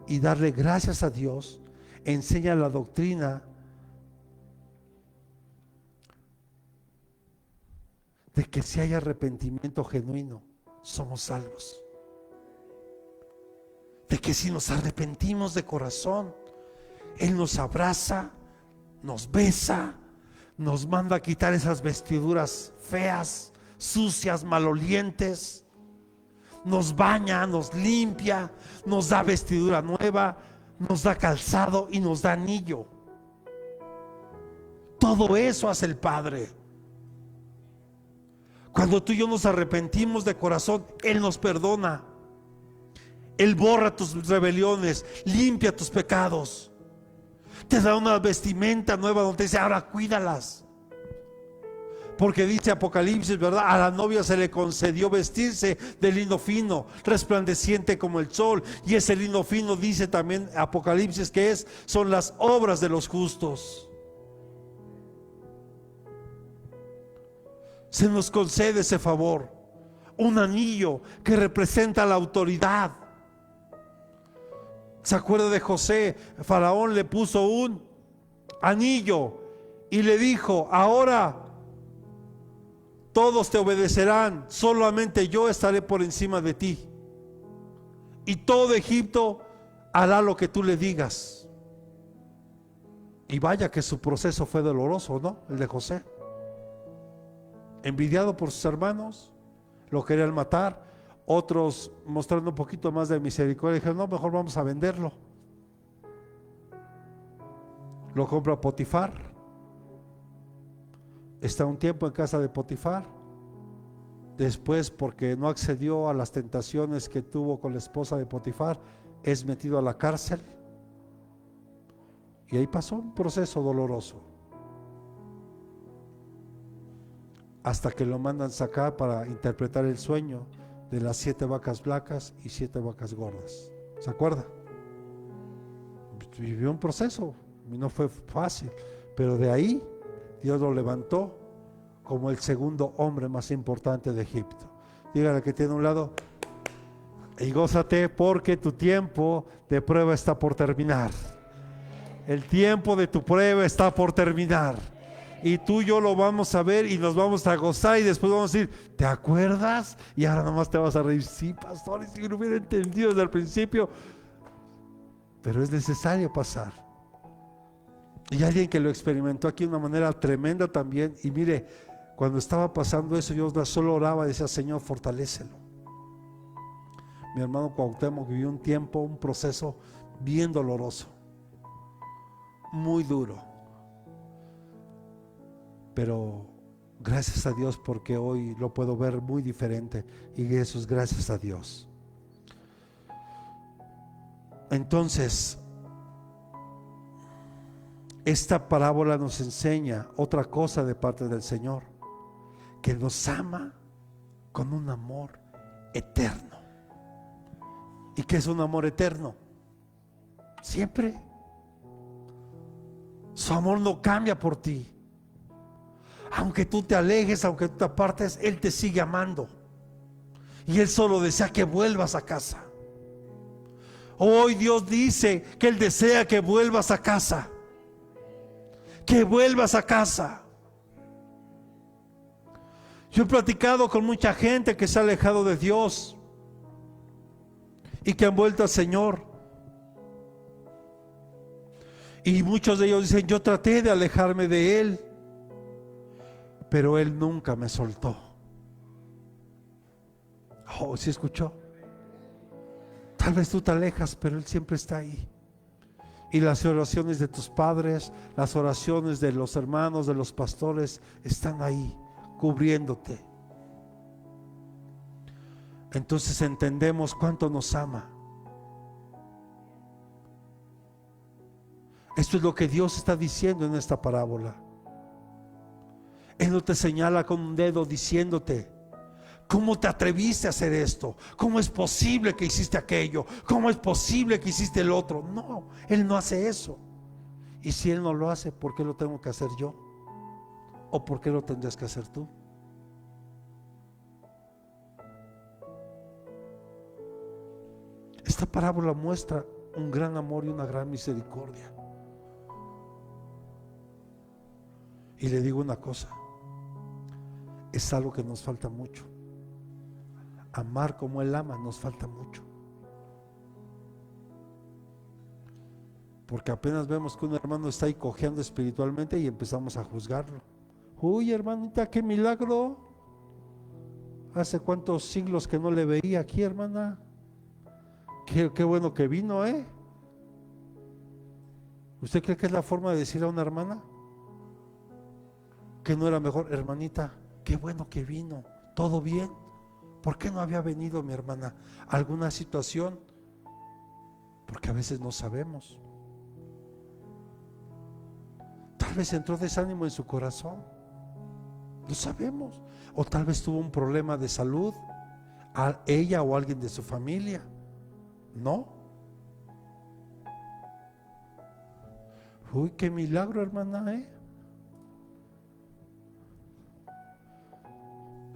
y darle gracias a Dios, enseña la doctrina de que si hay arrepentimiento genuino, somos salvos. De que si nos arrepentimos de corazón, Él nos abraza, nos besa, nos manda a quitar esas vestiduras feas, sucias, malolientes, nos baña, nos limpia, nos da vestidura nueva, nos da calzado y nos da anillo. Todo eso hace el Padre. Cuando tú y yo nos arrepentimos de corazón, Él nos perdona. Él borra tus rebeliones, limpia tus pecados, te da una vestimenta nueva donde dice: ahora cuídalas. Porque dice Apocalipsis, ¿verdad? A la novia se le concedió vestirse de lino fino, resplandeciente como el sol. Y ese lino fino, dice también Apocalipsis, que son las obras de los justos. Se nos concede ese favor, un anillo que representa la autoridad. ¿Se acuerda de José? Faraón le puso un anillo y le dijo: ahora todos te obedecerán, solamente yo estaré por encima de ti, y todo Egipto hará lo que tú le digas. Y vaya que su proceso fue doloroso, ¿no? El de José, envidiado por sus hermanos, lo querían matar. Otros, mostrando un poquito más de misericordia, dijeron: no, mejor vamos a venderlo. Lo compra Potifar, está un tiempo en casa de Potifar. Después, porque no accedió a las tentaciones que tuvo con la esposa de Potifar, es metido a la cárcel. Y ahí pasó un proceso doloroso, hasta que lo mandan sacar para interpretar el sueño de las 7 vacas flacas y 7 vacas gordas. ¿Se acuerda? Vivió un proceso y no fue fácil, pero de ahí Dios lo levantó como el segundo hombre más importante de Egipto. Dígale que tiene a un lado: y gózate, porque tu tiempo de prueba está por terminar. El tiempo de tu prueba está por terminar. Y tú y yo lo vamos a ver y nos vamos a gozar, y después vamos a decir: ¿te acuerdas? Y ahora nomás te vas a reír. Sí, pastor, y si lo hubiera entendido desde el principio. Pero es necesario pasar. Y alguien que lo experimentó aquí de una manera tremenda también. Y mire, cuando estaba pasando eso, yo solo oraba y decía: Señor, fortalécelo. Mi hermano Cuauhtémoc vivió un tiempo, un proceso bien doloroso, muy duro. Pero gracias a Dios, porque hoy lo puedo ver muy diferente, y eso es gracias a Dios. Entonces, esta parábola nos enseña otra cosa de parte del Señor, que nos ama con un amor eterno. ¿Y qué es un amor eterno? Siempre. Su amor no cambia por ti. Aunque tú te alejes, aunque tú te apartes, Él te sigue amando. Y Él solo desea que vuelvas a casa. Hoy Dios dice que Él desea que vuelvas a casa. Que vuelvas a casa. Yo he platicado con mucha gente que se ha alejado de Dios y que han vuelto al Señor. Y muchos de ellos dicen: yo traté de alejarme de Él, pero Él nunca me soltó. Oh, ¿sí escuchó? Tal vez tú te alejas, pero Él siempre está ahí. Y las oraciones de tus padres, las oraciones de los hermanos, de los pastores, están ahí, cubriéndote. Entonces entendemos cuánto nos ama. Esto es lo que Dios está diciendo en esta parábola. Él no te señala con un dedo diciéndote: ¿cómo te atreviste a hacer esto? ¿Cómo es posible que hiciste aquello? ¿Cómo es posible que hiciste el otro? No, Él no hace eso. Y si Él no lo hace, ¿por qué lo tengo que hacer yo? ¿O por qué lo tendrías que hacer tú? Esta parábola muestra un gran amor y una gran misericordia. Y le digo una cosa: es algo que nos falta mucho. Amar como Él ama nos falta mucho. Porque apenas vemos que un hermano está ahí cojeando espiritualmente y empezamos a juzgarlo. Uy, hermanita, qué milagro. Hace cuántos siglos que no le veía aquí, hermana. Qué bueno que vino, ¿eh? ¿Usted cree que es la forma de decir a una hermana que no era mejor? Hermanita, qué bueno que vino. ¿Todo bien? ¿Por qué no había venido mi hermana? ¿Alguna situación? Porque a veces no sabemos. Tal vez entró desánimo en su corazón. No sabemos. O tal vez tuvo un problema de salud, a ella o alguien de su familia. ¿No? Uy, qué milagro, hermana, ¿eh?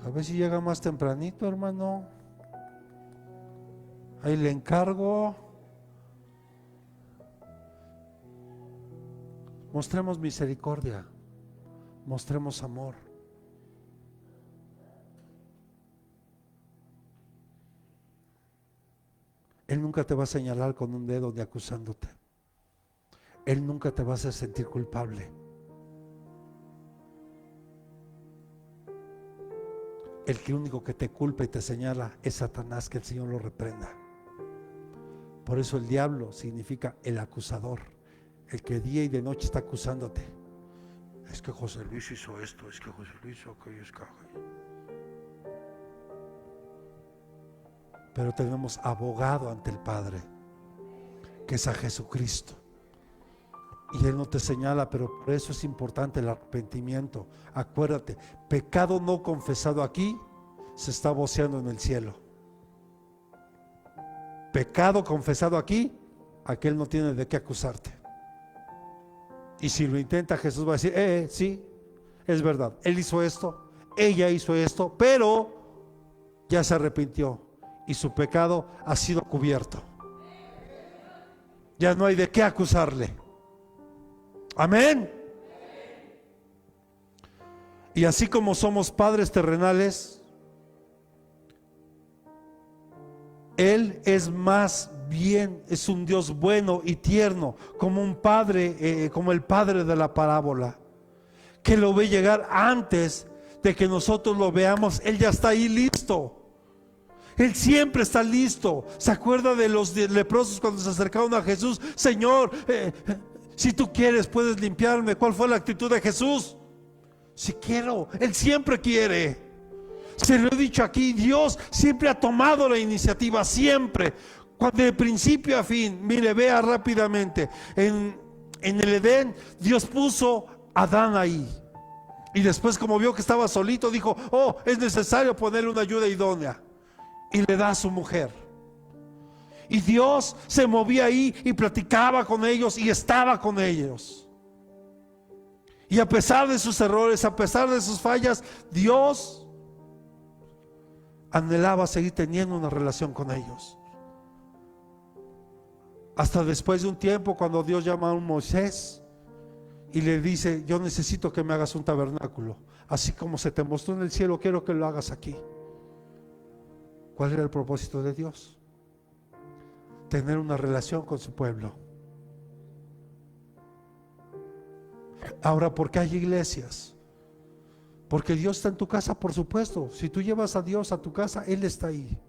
A ver si llega más tempranito, hermano. Ahí le encargo. Mostremos misericordia, mostremos amor. Él nunca te va a señalar con un dedo ni acusándote. Él nunca te va a hacer sentir culpable. El que único que te culpa y te señala es Satanás, que el Señor lo reprenda. Por eso el diablo significa el acusador, el que día y de noche está acusándote. Es que José Luis hizo esto, es que José Luis hizo aquello, es que... Pero tenemos abogado ante el Padre, que es a Jesucristo. Y Él no te señala, pero por eso es importante el arrepentimiento. Acuérdate, pecado no confesado aquí se está voceando en el cielo. Pecado confesado aquí, aquel no tiene de qué acusarte. Y si lo intenta, Jesús va a decir: sí, es verdad, él hizo esto, ella hizo esto, pero ya se arrepintió y su pecado ha sido cubierto. Ya no hay de qué acusarle. Amén. Y así como somos padres terrenales, Él es más bien, es un Dios bueno y tierno, como un padre, como el padre de la parábola, que lo ve llegar antes de que nosotros lo veamos. Él ya está ahí listo. Él siempre está listo. ¿Se acuerda de los leprosos cuando se acercaron a Jesús? Señor, si tú quieres puedes limpiarme. ¿Cuál fue la actitud de Jesús? Si quiero. Él siempre quiere. Se lo he dicho aquí, Dios siempre ha tomado la iniciativa, siempre. De principio a fin. Mire, vea rápidamente. En el Edén, Dios puso a Adán ahí. Y después, como vio que estaba solito, dijo: oh, es necesario ponerle una ayuda idónea. Y le da a su mujer. Y Dios se movía ahí y platicaba con ellos y estaba con ellos. Y a pesar de sus errores, a pesar de sus fallas, Dios anhelaba seguir teniendo una relación con ellos. Hasta después de un tiempo, cuando Dios llama a un Moisés y le dice: yo necesito que me hagas un tabernáculo, así como se te mostró en el cielo, quiero que lo hagas aquí. ¿Cuál era el propósito de Dios? Tener una relación con su pueblo. Ahora, ¿por qué hay iglesias? Porque Dios está en tu casa, por supuesto. Si tú llevas a Dios a tu casa, Él está ahí.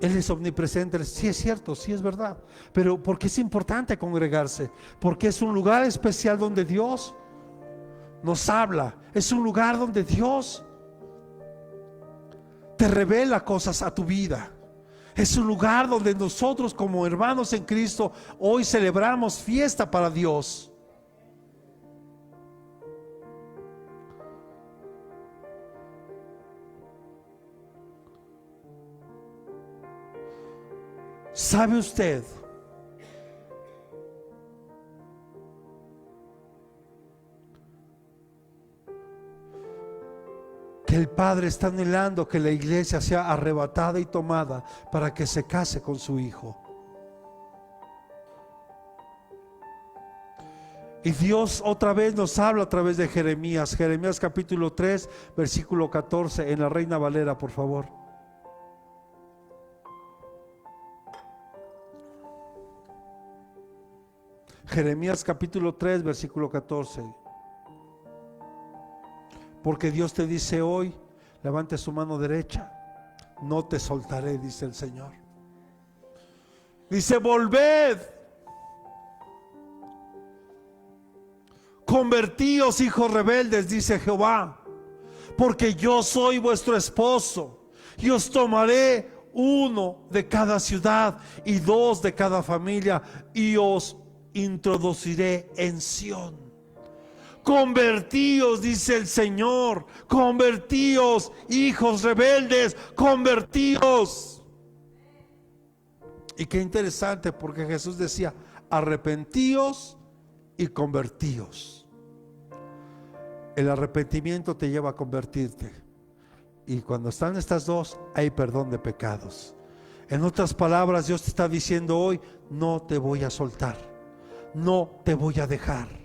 Él es omnipresente. Sí, es cierto, sí, es verdad. Pero ¿por qué es importante congregarse? Porque es un lugar especial donde Dios nos habla. Es un lugar donde Dios te revela cosas a tu vida. Es un lugar donde nosotros, como hermanos en Cristo, hoy celebramos fiesta para Dios. ¿Sabe usted que el Padre está anhelando que la iglesia sea arrebatada y tomada para que se case con su Hijo? Y Dios otra vez nos habla a través de Jeremías. Jeremías capítulo 3, versículo 14, en la Reina Valera, por favor. Jeremías capítulo 3, versículo 14. Porque Dios te dice hoy: levante su mano derecha, no te soltaré, dice el Señor. Dice: volved, convertíos, hijos rebeldes, dice Jehová, porque yo soy vuestro esposo, y os tomaré uno de cada ciudad y dos de cada familia, y os introduciré en Sión. Convertíos, dice el Señor, convertíos, hijos rebeldes, convertíos. Y qué interesante, porque Jesús decía: arrepentíos y convertíos. El arrepentimiento te lleva a convertirte, y cuando están estas dos, hay perdón de pecados. En otras palabras, Dios te está diciendo hoy: no te voy a soltar, no te voy a dejar.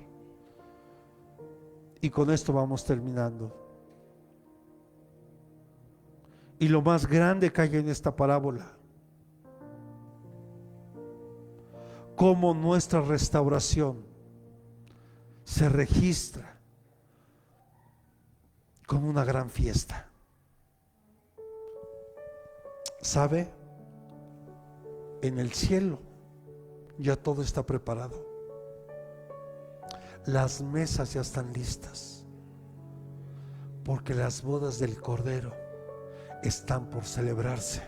Y con esto vamos terminando. Y lo más grande que hay en esta parábola: cómo nuestra restauración se registra con una gran fiesta. ¿Sabe? En el cielo ya todo está preparado. Las mesas ya están listas, porque las bodas del Cordero están por celebrarse.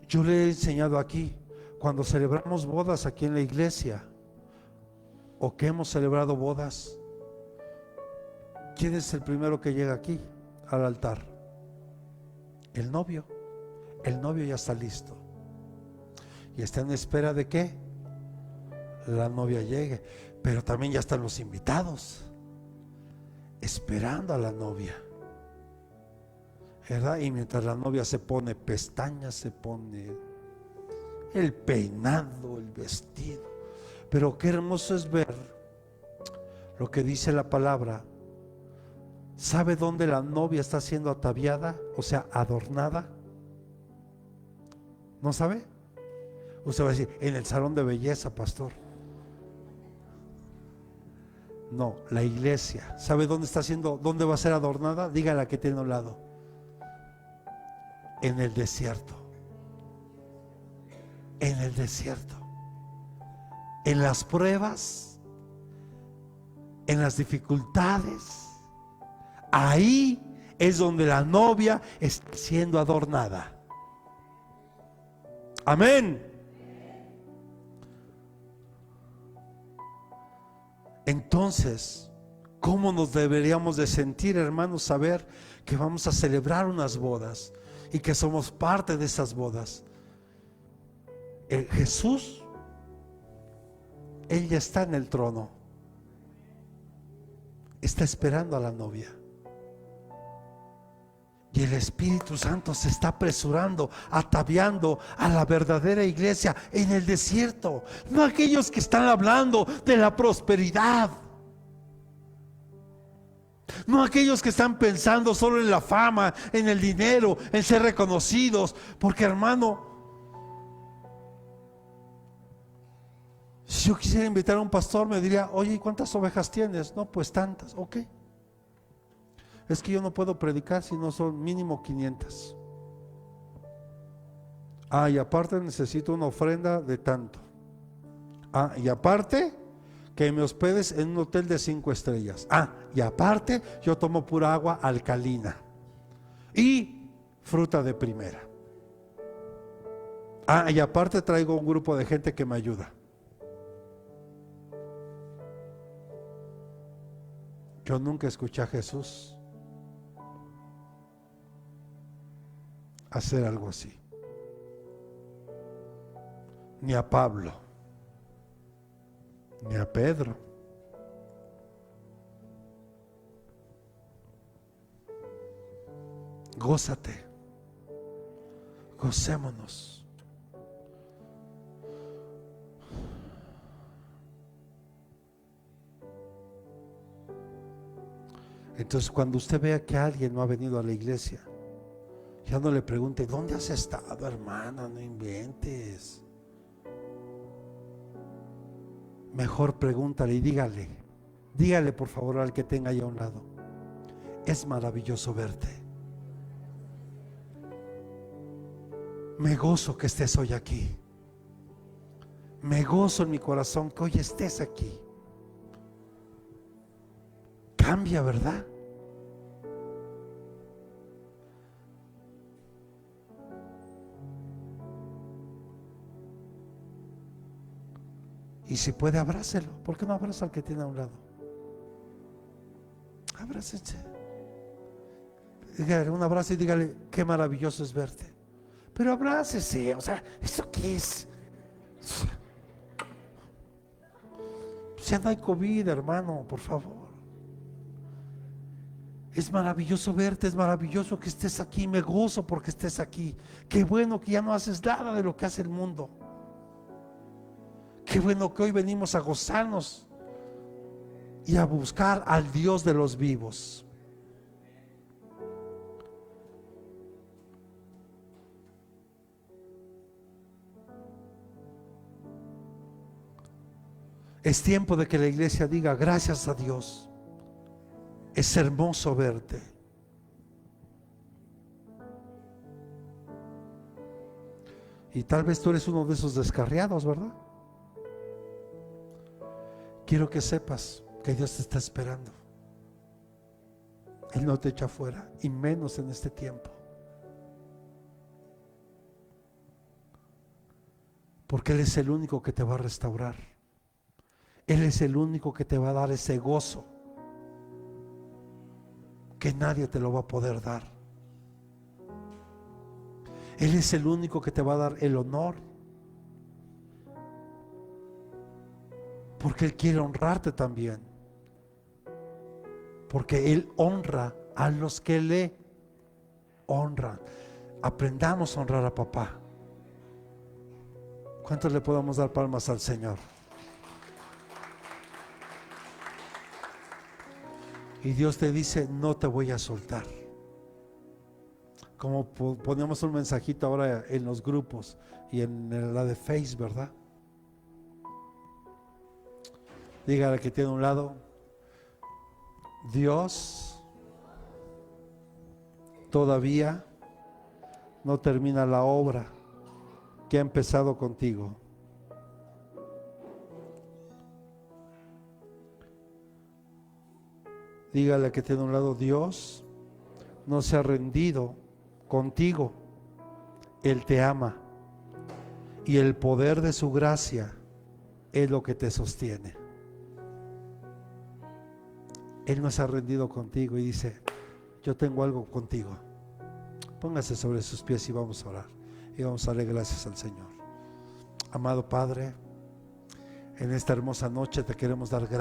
Yo le he enseñado aquí, cuando celebramos bodas aquí en la iglesia, o que hemos celebrado bodas, ¿quién es el primero que llega aquí al altar? El novio. El novio ya está listo y está en espera de que la novia llegue, pero también ya están los invitados esperando a la novia, ¿verdad? Y mientras la novia se pone pestañas, se pone el peinado, el vestido, pero qué hermoso es ver lo que dice la palabra. ¿Sabe dónde la novia está siendo ataviada? O sea, adornada. ¿No sabe? Usted va a decir: en el salón de belleza, pastor. No, la iglesia. ¿Sabe dónde está siendo, dónde va a ser adornada? Dígale a que tiene a un lado: en el desierto. En el desierto. En las pruebas, en las dificultades. Ahí es donde la novia está siendo adornada. Amén. Entonces, ¿cómo nos deberíamos de sentir, hermanos, saber que vamos a celebrar unas bodas y que somos parte de esas bodas? Jesús Él ya está en el trono. Está esperando a la novia. Y el Espíritu Santo se está apresurando, ataviando a la verdadera iglesia en el desierto. No aquellos que están hablando de la prosperidad. No aquellos que están pensando solo en la fama, en el dinero, en ser reconocidos. Porque, hermano, si yo quisiera invitar a un pastor, me diría: oye, ¿y cuántas ovejas tienes? No, pues tantas. Ok. Es que yo no puedo predicar si no son mínimo 500. Y aparte necesito una ofrenda de tanto. Y aparte que me hospedes en un hotel de 5 estrellas. Y aparte yo tomo pura agua alcalina y fruta de primera. Y aparte traigo un grupo de gente que me ayuda. Yo nunca escuché a Jesús hacer algo así, ni a Pablo, ni a Pedro. Gózate, gocémonos. Entonces, cuando usted vea que alguien no ha venido a la iglesia, ya no le pregunte: ¿dónde has estado, hermano? No inventes. Mejor pregúntale y dígale por favor al que tenga ahí a un lado: es maravilloso verte. Me gozo que estés hoy aquí. Me gozo en mi corazón que hoy estés aquí. Cambia, ¿verdad? Y si puede, abrácelo. ¿Por qué no abraza al que tiene a un lado? Abrácense. Dígale un abrazo y dígale: qué maravilloso es verte. Pero abrácese. O sea, ¿eso qué es? Ya no hay COVID, hermano, por favor. Es maravilloso verte, es maravilloso que estés aquí. Me gozo porque estés aquí. Qué bueno que ya no haces nada de lo que hace el mundo. Qué bueno que hoy venimos a gozarnos y a buscar al Dios de los vivos. Es tiempo de que la iglesia diga: gracias a Dios, es hermoso verte. Y tal vez tú eres uno de esos descarriados, ¿verdad? Quiero que sepas que Dios te está esperando. Él no te echa fuera, y menos en este tiempo. Porque Él es el único que te va a restaurar. Él es el único que te va a dar ese gozo que nadie te lo va a poder dar. Él es el único que te va a dar el honor, porque Él quiere honrarte también, porque Él honra a los que le honran. Aprendamos a honrar a papá. ¿Cuántos le podemos dar palmas al Señor? Y Dios te dice: no te voy a soltar. Como ponemos un mensajito ahora en los grupos y en la de Facebook, ¿verdad? Dígale que tiene a un lado: Dios todavía no termina la obra que ha empezado contigo. Dígale que tiene a un lado: Dios no se ha rendido contigo. Él te ama y el poder de su gracia es lo que te sostiene. Él no se ha rendido contigo y dice: yo tengo algo contigo. Póngase sobre sus pies y vamos a orar y vamos a darle gracias al Señor. Amado Padre, En esta hermosa noche te queremos dar gracias.